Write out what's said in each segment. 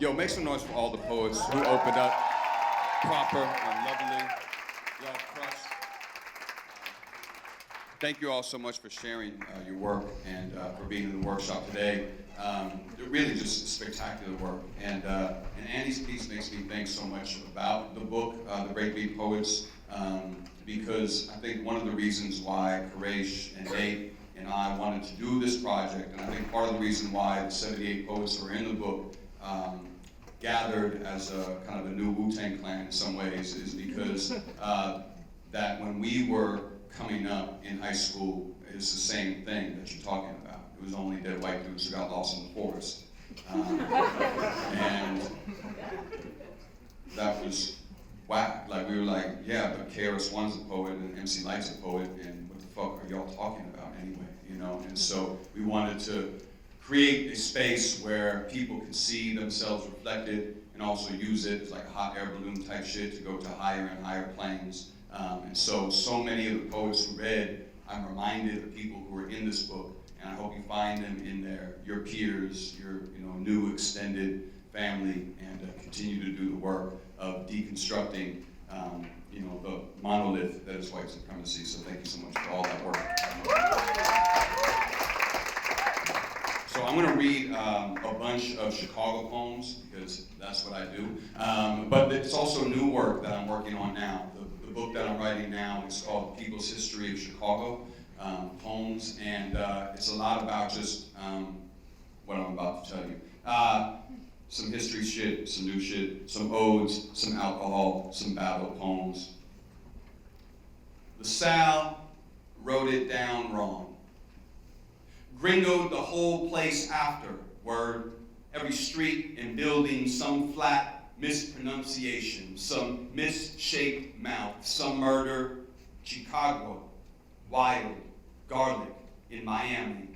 Yo, make some noise for all the poets who opened up proper and lovely. Y'all crushed. Thank you all so much for sharing your work and for being in the workshop today. Really just spectacular work. And Andy's piece makes me think so much about the book, The BreakBeat Poets, because I think one of the reasons why Quraish and Nate and I wanted to do this project, and I think part of the reason why the 78 poets who are in the book gathered as a kind of a new Wu-Tang Clan in some ways, is because that when we were coming up in high school, it's the same thing that you're talking about. It was only dead white dudes who got lost in the forest. And that was whack. Like, we were like, yeah, but KRS-One's a poet and MC Light's a poet, and what the fuck are y'all talking about anyway, you know? And so we wanted to create a space where people could see themselves reflected and also use it as like a hot air balloon type shit to go to higher and higher planes. And so many of the poets who read, I'm reminded of people who are in this book, and I hope you find them in there, your peers, your new extended family, and continue to do the work of deconstructing the monolith that is white supremacy. So thank you so much for all that work. So I'm going to read a bunch of Chicago poems, because that's what I do. But it's also new work that I'm working on now. The book that I'm writing now is called People's History of Chicago, Poems, and it's a lot about just what I'm about to tell you. Some history shit, some new shit, some odes, some alcohol, some battle poems. LaSalle wrote it down wrong. Gringoed the whole place afterward. Every street and building, some flat mispronunciation, some misshaped mouth, some murder. Chicago, wild, garlic in Miami,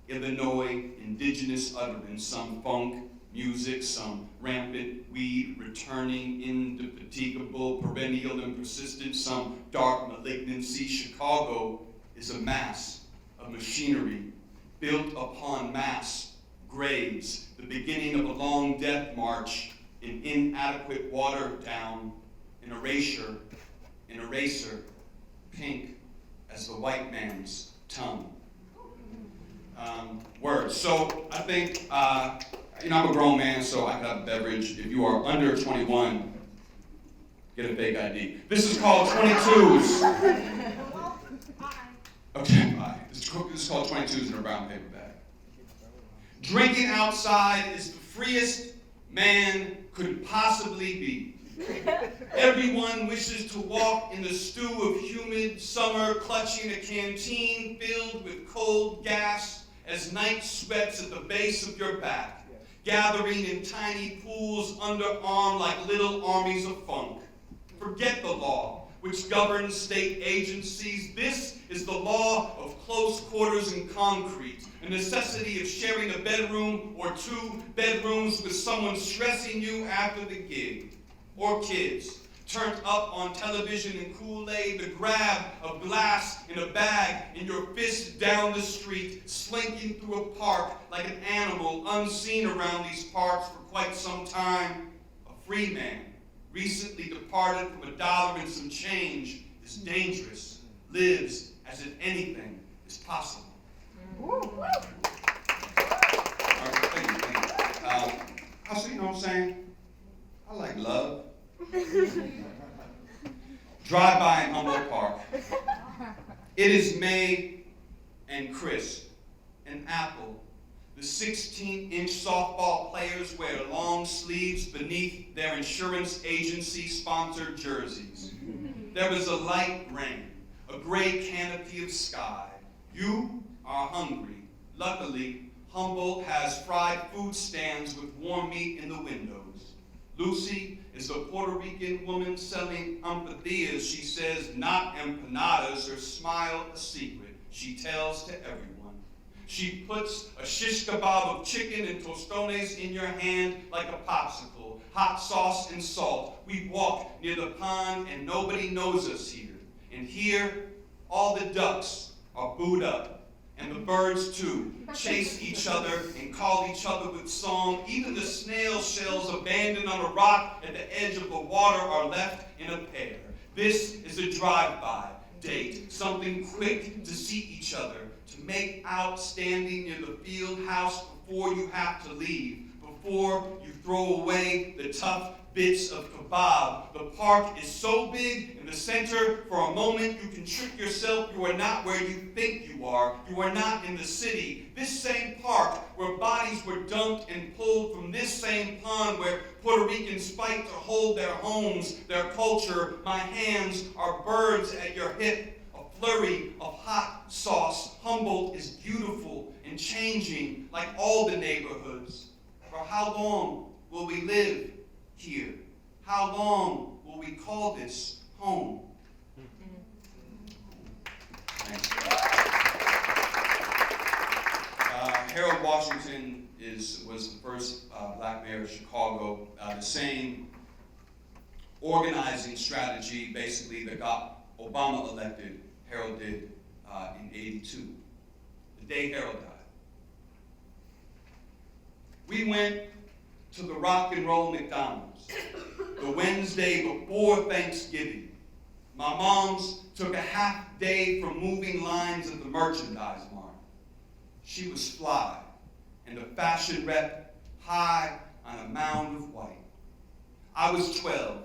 Illinois, indigenous utterance, some funk music, some rampant weed, returning, indefatigable, perennial and persistent, some dark malignancy. Chicago is a mass of machinery built upon mass graves, the beginning of a long death march, an inadequate water down, an eraser, pink as the white man's tongue. Words. So I think, I'm a grown man, so I can have a beverage. If you are under 21, get a fake ID. This is called 22s. Okay, bye. This is called 22s in a brown paper bag. Drinking outside is the freest man could possibly be. Everyone wishes to walk in the stew of humid summer, clutching a canteen filled with cold gas as night sweats at the base of your back, gathering in tiny pools underarm like little armies of funk. Forget the law, which governs state agencies. This is the law of close quarters and concrete, a necessity of sharing a bedroom or two bedrooms with someone stressing you after the gig. Or kids, turned up on television and Kool-Aid, the grab of glass in a bag in your fist down the street, slinking through a park like an animal unseen around these parts for quite some time. A free man, recently departed from $1 and some change, is dangerous, lives as if anything is possible. All right, thank you. Also, you know what I'm saying? I like love. Drive by in Humboldt Park. It is May and crisp. An apple. The 16-inch softball players wear long sleeves beneath their insurance agency-sponsored jerseys. There is a light rain, a gray canopy of sky. You are hungry. Luckily, Humboldt has fried food stands with warm meat in the windows. Lucy is a Puerto Rican woman selling empanadas. She says not empanadas, her smile a secret. She tells to everyone. She puts a shish kebab of chicken and tostones in your hand like a popsicle, hot sauce and salt. We walk near the pond and nobody knows us here. And here, all the ducks are booed up and the birds too, chase each other and call each other with song. Even the snail shells abandoned on a rock at the edge of the water are left in a pair. This is a drive-by date, something quick to see each other, to make out standing near the field house before you have to leave, before you throw away the tough bits of kebab. The park is so big in the center, for a moment you can trick yourself. You are not where you think you are. You are not in the city. This same park where bodies were dumped and pulled from this same pond where Puerto Ricans fight to hold their homes, their culture. My hands are birds at your hip, a flurry of hot sauce. Humboldt is beautiful and changing like all the neighborhoods. For how long will we live here? How long will we call this home? Harold Washington was the first black mayor of Chicago. The same organizing strategy, basically, that got Obama elected, Harold did in '82, the day Harold died. We went to the Rock and Roll McDonald's the Wednesday before Thanksgiving. My mom's took a half day from moving lines at the merchandise mart. She was fly, and a fashion rep high on a mound of white. I was 12,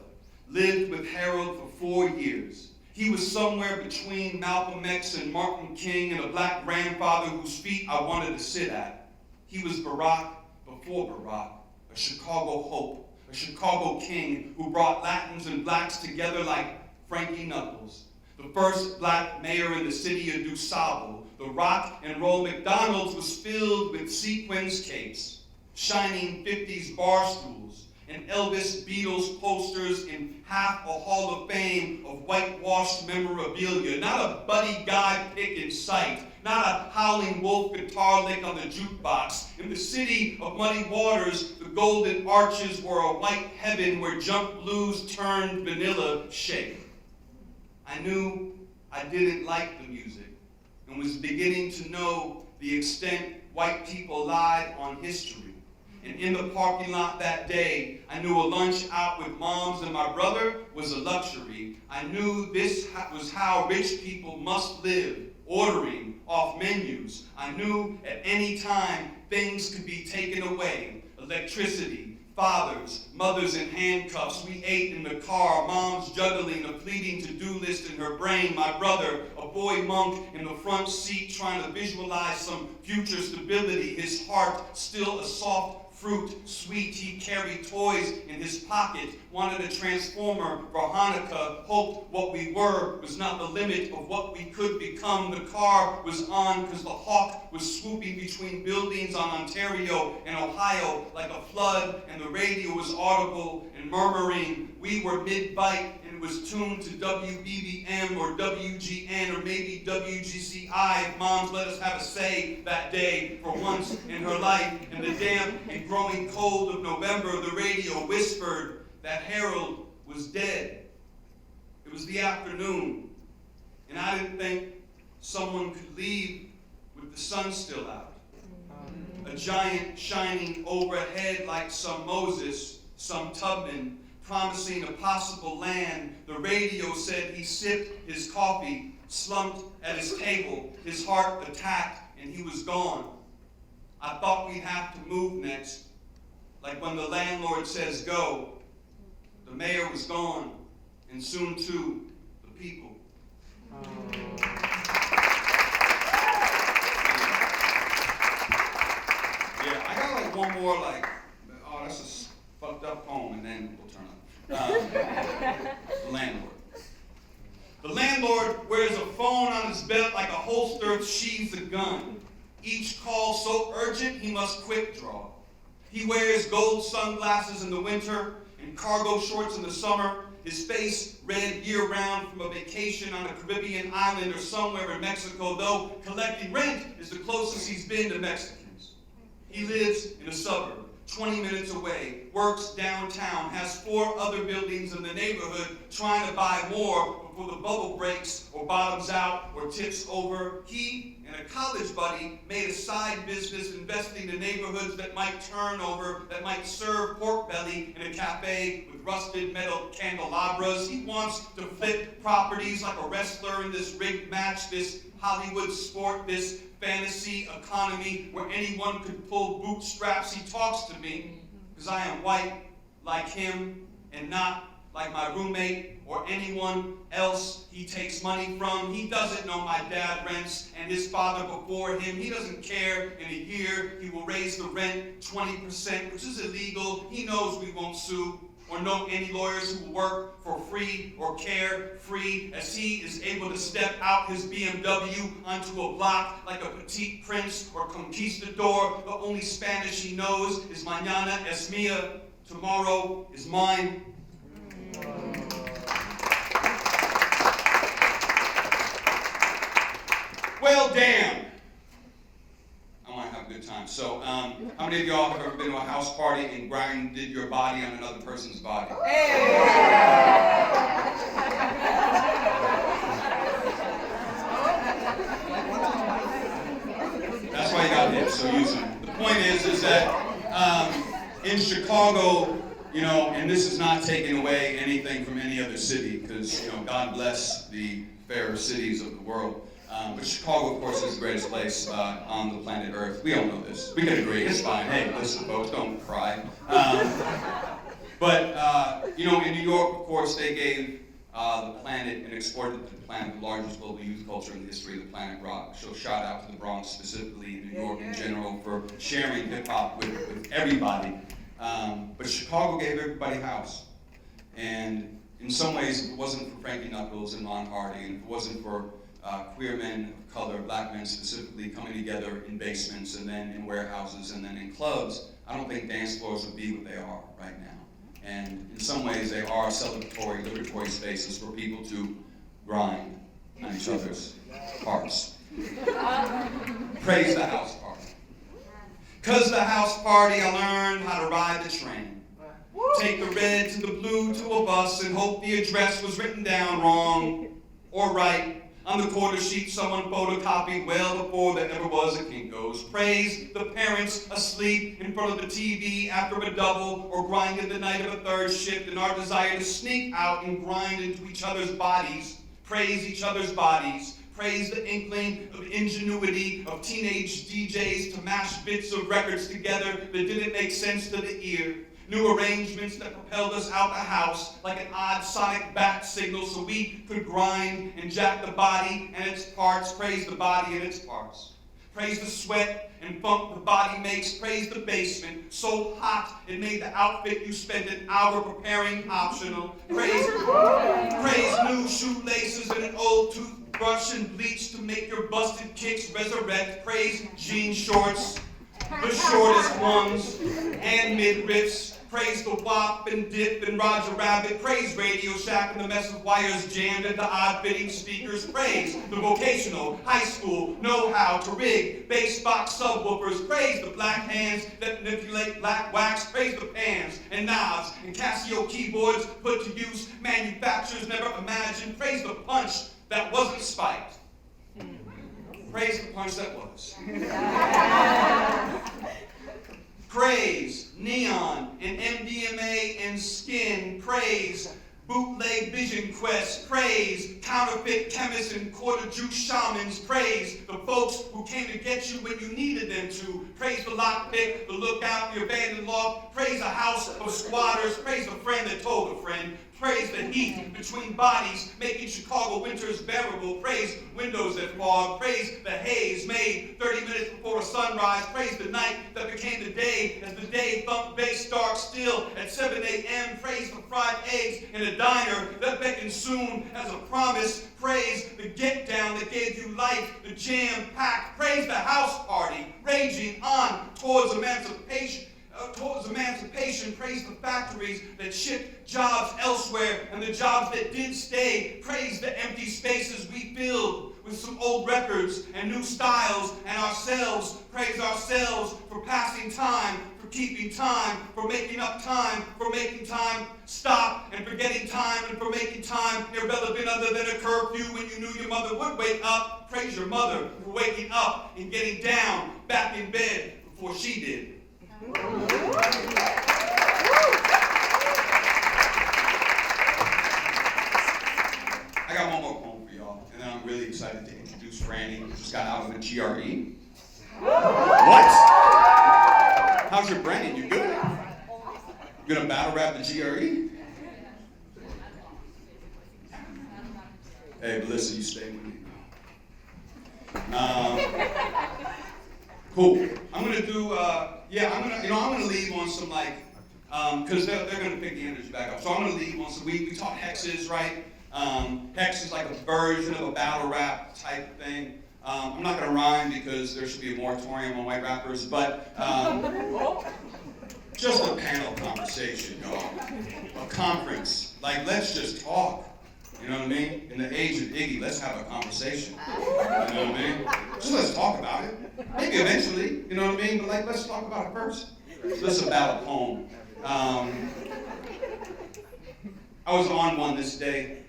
lived with Harold for 4 years. He was somewhere between Malcolm X and Martin King and a black grandfather whose feet I wanted to sit at. He was Barack before Barack, a Chicago hope, a Chicago king who brought Latins and blacks together like Frankie Knuckles. The first black mayor in the city of DuSable, the Rock and Roll McDonald's was filled with sequins capes, shining 50s bar stools, and Elvis Beatles posters in half a Hall of Fame of whitewashed memorabilia. Not a Buddy Guy pick in sight, not a Howling Wolf guitar lick on the jukebox. In the city of muddy waters, the golden arches were a white heaven where junk blues turned vanilla shake. I knew I didn't like the music and was beginning to know the extent white people lied on history. And in the parking lot that day, I knew a lunch out with moms and my brother was a luxury. I knew this was how rich people must live, ordering off menus. I knew at any time things could be taken away. Electricity, fathers, mothers in handcuffs. We ate in the car, mom's juggling a fleeting to-do list in her brain. My brother, a boy monk in the front seat trying to visualize some future stability. His heart still a soft fruit, sweet. He carried toys in his pocket, wanted a transformer for Hanukkah, hoped what we were was not the limit of what we could become. The car was on because the hawk was swooping between buildings on Ontario and Ohio like a flood, and the radio was audible and murmuring. We were mid-bite and it was tuned to WBBM or WGN or maybe WGCI if moms let us have a say that day for once in her life. In the damp and growing cold of November, the radio whispered that Harold was dead. It was the afternoon, and I didn't think someone could leave with the sun still out. A giant shining overhead like some Moses, some Tubman, promising a possible land. The radio said he sipped his coffee, slumped at his table, his heart attacked, and he was gone. I thought we'd have to move next, like when the landlord says go. The mayor was gone, and soon too, the people. Yeah, I got like one more oh, that's a fucked up poem, and then we'll turn on. The landlord. The landlord wears a phone on his belt like a holster sheathes a gun. Each call so urgent he must quick draw. He wears gold sunglasses in the winter and cargo shorts in the summer. His face red year-round from a vacation on a Caribbean island or somewhere in Mexico, though collecting rent is the closest he's been to Mexicans. He lives in a suburb, 20 minutes away, works downtown, has 4 other buildings in the neighborhood, trying to buy more before the bubble breaks or bottoms out or tips over. He and a college buddy made a side business investing in neighborhoods that might turn over, that might serve pork belly in a cafe with rusted metal candelabras. He wants to flip properties like a wrestler in this rigged match, this Hollywood sport, this fantasy economy where anyone could pull bootstraps. He talks to me because I am white like him and not like my roommate or anyone else he takes money from. He doesn't know my dad rents and his father before him. He doesn't care in a year he will raise the rent 20%, which is illegal. He knows we won't sue or know any lawyers who will work for free or care free, as he is able to step out his BMW onto a block like a petite prince or conquistador. The only Spanish he knows is mañana es mía, tomorrow is mine. Well, damn. I might have a good time. So, how many of y'all have ever been to a house party and grinded your body on another person's body? That's why you got hit, so use them. The point is that in Chicago, you know, and this is not taking away anything from any other city, because, you know, God bless the fairer cities of the world. But Chicago, of course, is the greatest place on the planet Earth. We all know this. We can agree. It's fine. Hey, listen, folks, don't cry. You know, in New York, of course, they gave the planet and exported to the planet the largest global youth culture in the history of the planet rock. So shout out to the Bronx, specifically New York in general, for sharing hip-hop with everybody. But Chicago gave everybody a house. And in some ways, if it wasn't for Frankie Knuckles and Ron Hardy, and if it wasn't for queer men of color, black men specifically, coming together in basements and then in warehouses and then in clubs, I don't think dance floors would be what they are right now. And in some ways, they are celebratory, liberatory spaces for people to grind on each other's hearts. Praise the house party. 'Cause the house party, I learned how to ride the train. Take the red to the blue to a bus and hope the address was written down wrong or right on the quarter sheet someone photocopied well before there ever was a Kinko's. Praise the parents asleep in front of the TV after a double or grinded the night of a third shift, and our desire to sneak out and grind into each other's bodies. Praise each other's bodies. Praise the inkling of ingenuity of teenage DJs to mash bits of records together that didn't make sense to the ear. New arrangements that propelled us out the house like an odd sonic bat signal so we could grind and jack the body and its parts. Praise the body and its parts. Praise the sweat and funk the body makes. Praise the basement, so hot it made the outfit you spent an hour preparing optional. Praise new shoelaces and an old toothbrush and bleach to make your busted kicks resurrect. Praise jean shorts, the shortest ones, and midriffs. Praise the WAP and Dip and Roger Rabbit. Praise Radio Shack and the mess of wires jammed into odd-fitting speakers. Praise the vocational high school know-how to rig bass box subwoofers. Praise the black hands that manipulate black wax. Praise the pans and knobs and Casio keyboards put to use manufacturers never imagined. Praise the punch that wasn't spiked. Praise the punch that was. Praise neon and MDMA and skin. Praise bootleg vision quest. Praise counterfeit chemists and quarter juice shamans. Praise the folks who came to get you when you needed them to. Praise the lockpick, the lookout, the abandoned loft. Praise a house of squatters. Praise the friend that told a friend. Praise the heat between bodies, making Chicago winters bearable. Praise windows that fog. Praise the haze made 30 minutes before a sunrise. Praise the night that became the day as the day thumped bass dark still at 7 a.m. Praise the fried eggs in a diner that beckoned soon as a promise. Praise the get down that gave you life, the jam packed. Praise the house party raging on towards emancipation. towards emancipation. Praise the factories that shipped jobs elsewhere and the jobs that did stay. Praise the empty spaces we filled with some old records and new styles and ourselves. Praise ourselves for passing time, for keeping time, for making up time, for making time stop and forgetting time, and for making time irrelevant other than a curfew when you knew your mother would wake up. Praise your mother for waking up and getting down back in bed before she did. I got one more poem for y'all, and then I'm really excited to introduce Franny, who just got out of the GRE. What? How's your brain? You good? You gonna battle rap the GRE? Hey, Melissa, you stay with me. Cool. I'm gonna do. I'm gonna leave on some because they're gonna pick the energy back up. So I'm gonna leave on some. We taught hexes, right? Hex is like a version of a battle rap type thing. I'm not gonna rhyme because there should be a moratorium on white rappers, but just a panel conversation, y'all. A conference. Like, let's just talk. You know what I mean? In the age of Iggy, let's have a conversation. You know what I mean? Just let's talk about it. Maybe eventually, you know what I mean? But let's talk about it first. So this is about a poem. I was on one this day.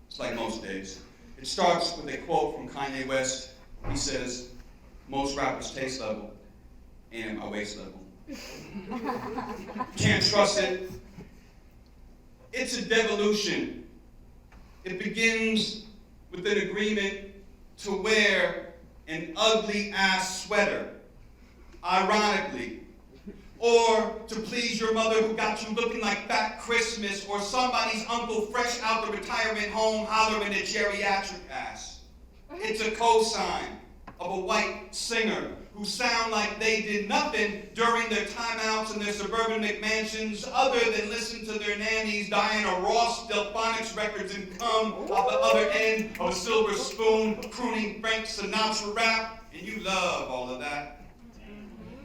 It's like most days. It starts with a quote from Kanye West. He says, "Most rappers' taste level and my waist level." Can't trust it. It's a devolution. It begins with an agreement to wear an ugly ass sweater, ironically, or to please your mother who got you looking like Fat Christmas, or somebody's uncle fresh out the retirement home hollering at geriatric ass. It's a cosign of a white singer who sound like they did nothing during their timeouts in their suburban McMansions other than listen to their nannies Diana Ross Delphonics records and come out the other end of a silver spoon crooning Frank Sinatra rap, and you love all of that.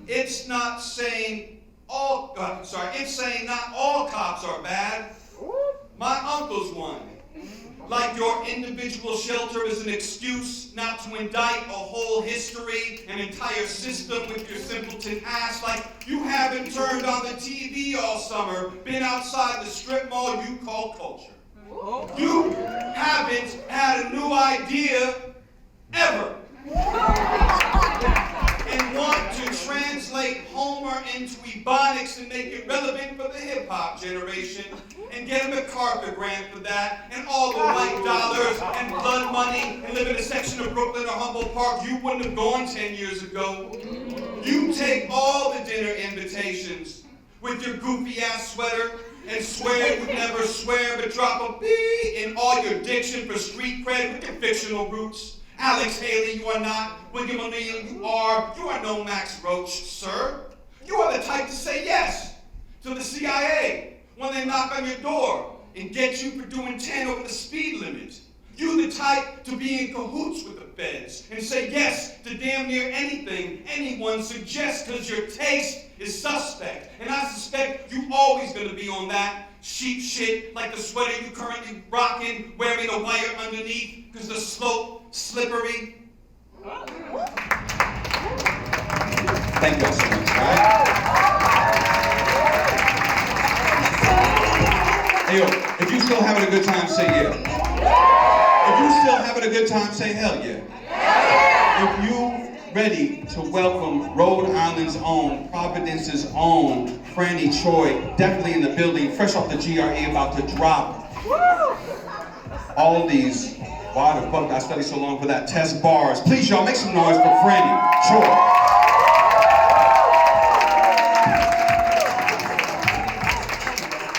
It's not saying it's saying not all cops are bad. My uncle's one. Like your individual shelter is an excuse not to indict a whole history, an entire system with your simpleton ass. Like you haven't turned on the TV all summer, been outside the strip mall you call culture. You haven't had a new idea ever. And want to translate Homer into Ebonics and make it relevant for the hip-hop generation and get a MacArthur grant for that and all the white dollars and blood money and live in a section of Brooklyn or Humboldt Park you wouldn't have gone 10 years ago. You take all the dinner invitations with your goofy-ass sweater and swear you never swear but drop a B in all your diction for street cred with your fictional roots. Alex Haley, you are not. William O'Neill, you are. You are no Max Roach, sir. You are the type to say yes to the CIA when they knock on your door and get you for doing 10 over the speed limit. You the type to be in cahoots with the feds and say yes to damn near anything anyone suggests because your taste is suspect. And I suspect you always gonna be on that sheep shit like the sweater you currently rocking, wearing a wire underneath because the slope slippery. Thank you all so much, right? Hey, yo, if you still having a good time, say yeah. If you still having a good time, say hell yeah. If you ready to welcome Rhode Island's own, Providence's own, Franny Choi, definitely in the building, fresh off the GRE, about to drop all these, why the fuck did I study so long for that, test bars. Please, y'all, make some noise for Franny Choi.